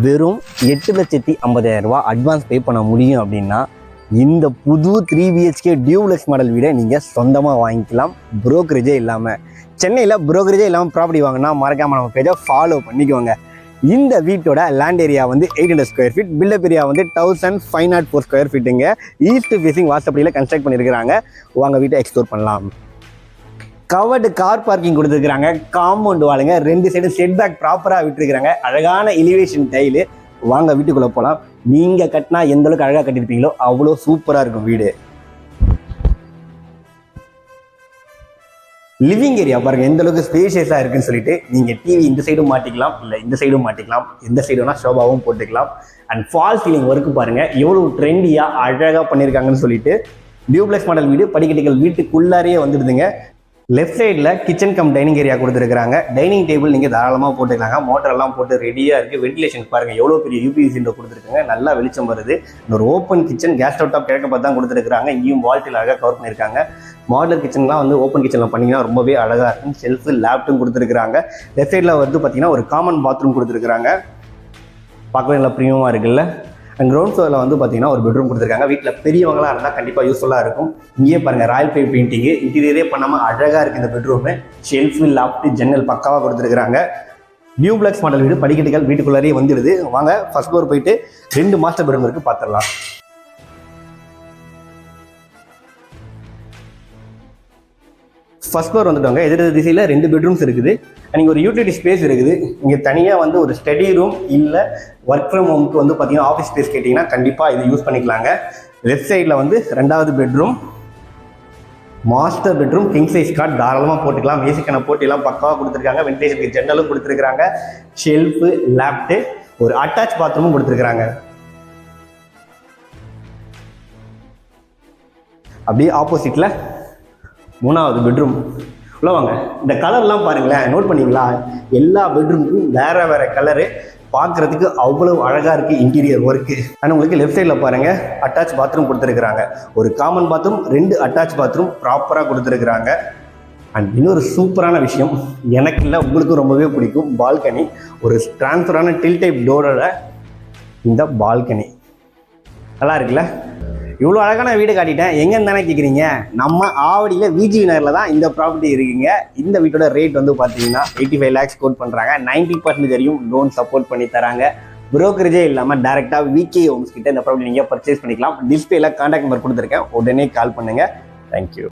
வெறும் 8,50,000 ரூபா advance pay பண்ண முடியும் அப்படின்னா இந்த புது 3BHK டியூப்ளெக்ஸ் மாடல் வீடை நீங்கள் சொந்தமாக வாங்கிக்கலாம். புரோக்கரேஜே இல்லாமல். சென்னையில் புரோக்கரேஜே இல்லாமல் ப்ராப்பர்ட்டி வாங்கினா மறக்காமல் நம்ம பேஜை ஃபாலோ பண்ணிக்கோங்க. இந்த வீட்டோட லேண்ட் ஏரியா வந்து 800 ஸ்கொயர் ஃபீட், பில்டப் ஏரியா வந்து 1504 ஸ்கொயர் ஃபீட்டுங்க. ஈஸ்ட் ஃபேசிங் வாஸ்தப்படியில் கன்ஸ்ட்ரக்ட் பண்ணியிருக்கிறாங்க. வாங்க வீட்டை எக்ஸ்ப்ளோர் பண்ணலாம். கவர்டு கார் பார்க்கிங் கொடுத்துருக்காங்க. காம்பவுண்ட் வாளுங்க, 2 சைடு செட் பேக் ப்ராப்பராக விட்டுருக்காங்க. அழகான எலிவேஷன் டைலு. வாங்க வீட்டுக்குள்ளே போகலாம். நீங்கள் கட்டினா எந்த அளவுக்கு அழகாக கட்டியிருப்பீங்களோ அவ்வளோ சூப்பராக இருக்கும் வீடு. லிவிங் ஏரியா பாருங்க எந்த அளவுக்கு ஸ்பேஷியஸாக இருக்குன்னு சொல்லிட்டு நீங்கள் டிவி இந்த சைடும் மாட்டிக்கலாம், இல்லை இந்த சைடும் மாட்டிக்கலாம், எந்த சைடுனா ஷோபாவும் போட்டுக்கலாம். அண்ட் ஃபால் சீலிங் ஒர்க்கு பாருங்க எவ்வளோ ட்ரெண்டியாக அழகாக பண்ணியிருக்காங்கன்னு சொல்லிட்டு. டியூப்ளெக்ஸ் மாடல் வீடு, படிக்கட்டுகள் வீட்டுக்குள்ளாரையே வந்துடுதுங்க. லெஃப்ட் சைடில் கிச்சன் கம் டைனிங் ஏரியா கொடுத்துருக்காங்க. டைனிங் டேபிள் நீங்கள் தாராளமாக போட்டுக்கலாங்க. மோட்டரெல்லாம் போட்டு ரெடியாக இருக்குது. வென்டிலேஷன் பாருங்கள் எவ்வளோ பெரிய யூபிஎஸ் விண்டோ கொடுத்துருக்காங்க. நல்லா வெளிச்சம் வருது. ஒரு open kitchen, gas stove top கிழக்க பார்த்து தான் கொடுத்துருக்காங்க. இங்கேயும் வால்ட்டில் அழகாக கவர் பண்ணியிருக்காங்க. மாடலர் கிச்சன்லாம் வந்து ஓப்பன் கிச்சனில் பண்ணிங்கன்னா ரொம்பவே அழகாக இருக்கும். ஷெல்ஃபு, லேப்டும் கொடுத்துருக்காங்க. லெஃப்ட் சைடில் வந்து பார்த்தீங்கன்னா ஒரு காமன் பாத்ரூம் கொடுத்துருக்காங்க. பார்க்கவே நல்லா ப்ரீமியமாக இருக்குல்ல. அண்ட் கிரவுண்ட் ஃப்ளோரில் வந்து பார்த்தீங்கன்னா ஒரு பெட்ரூம் கொடுத்துருக்காங்க. வீட்டில் பெரியவங்களாக இருந்தால் கண்டிப்பாக யூஸ்ஃபுல்லாக இருக்கும். இங்கேயே பாருங்கள் ராயல் ஃபைவ் பெயிண்டிங்கு, இன்டீரியரே பண்ணாமல் அழகாக இருக்குது இந்த பெட்ரூமு. ஷெல்ஃபு, லாப்ட்டு, ஜன்னல் பக்காவாக கொடுத்துருக்காங்க. டியூப்ளெக்ஸ் மாடல் வீடு, படிக்கட்டுகள் வீட்டுக்குள்ளாரே வந்துடுது. வாங்க ஃபர்ஸ்ட் ஃப்ளோர் போயிட்டு 2 மாஸ்டர் பெட்ரூம் இருக்குது, பார்த்துடலாம். ஃபர்ஸ்ட் ஃப்ளோர் வந்துட்டோங்க. எதிர் திசையில் 2 பெட்ரூம்ஸ் இருக்குது. நீங்கள் ஒரு யூட்டிலிட்டி ஸ்பேஸ் இருக்குது. இங்கே தனியாக வந்து ஒரு ஸ்டடி ரூம் இல்லை ஒர்க் ஃப்ரம் ஹோமுக்கு வந்து பார்த்தீங்கன்னா ஆஃபீஸ் ஸ்பேஸ் கேட்டிங்கன்னா கண்டிப்பாக இது யூஸ் பண்ணிக்கலாங்க. லெஃப்ட் சைடில் வந்து 2வது bedroom, master bedroom, king size cot தாராளமாக போட்டுக்கலாம். ஏசிக்கான போட்டியெல்லாம் பக்காவாக கொடுத்துருக்காங்க. வென்டிலேஷனுக்கு ஜன்னலும் கொடுத்துருக்காங்க. ஷெல்ஃபு, லேப்ட்டு, ஒரு அட்டாச் பாத்ரூமும் கொடுத்துருக்காங்க. அப்படியே ஆப்போசிட்டில் 3வது பெட்ரூம் உள்ள வாங்க. இந்த கலர்லாம் பாருங்களேன், நோட் பண்ணிங்களா? எல்லா பெட்ரூமுக்கும் வேறு வேறு கலரு. பார்க்குறதுக்கு அவ்வளவு அழகாக இருக்குது இன்டீரியர் ஒர்க்கு. ஆனால் உங்களுக்கு லெஃப்ட் சைடில் பாருங்கள் அட்டாச் பாத்ரூம் கொடுத்துருக்குறாங்க. ஒரு காமன் பாத்ரூம், 2 அட்டாச் பாத்ரூம் ப்ராப்பராக கொடுத்துருக்குறாங்க. அண்ட் இன்னொரு சூப்பரான விஷயம், எனக்கு இல்லை உங்களுக்கும் ரொம்பவே பிடிக்கும், பால்கனி. ஒரு ட்ரான்ஸ்ஃபரான டில் டைப் டோரோட இந்த பால்கனி நல்லா இருக்குல்ல? இவ்வளோ அழகான வீடு காட்டிட்டேன். எங்கன்னு தானே கேட்குறீங்க? நம்ம ஆவடியில் விஜி நகரில் தான் இந்த ப்ராப்பர்ட்டி இருக்குங்க. இந்த வீட்டோட ரேட் வந்து பார்த்தீங்கன்னா 85 lakhs கோட் பண்ணுறாங்க. 90% வரையும் லோன் சப்போர்ட் பண்ணி தராங்க. புரோக்கரேஜே இல்லாமல் டேரெக்டாக விகே ஹோம்ஸ் கிட்ட இந்த ப்ராப்பர்ட்டி நீங்கள் பர்ச்சேஸ் பண்ணிக்கலாம். டிஸ்பிளேல கான்டாக்ட் நம்பர் கொடுத்துருக்கேன், உடனே கால் பண்ணுங்கள். தேங்க்யூ.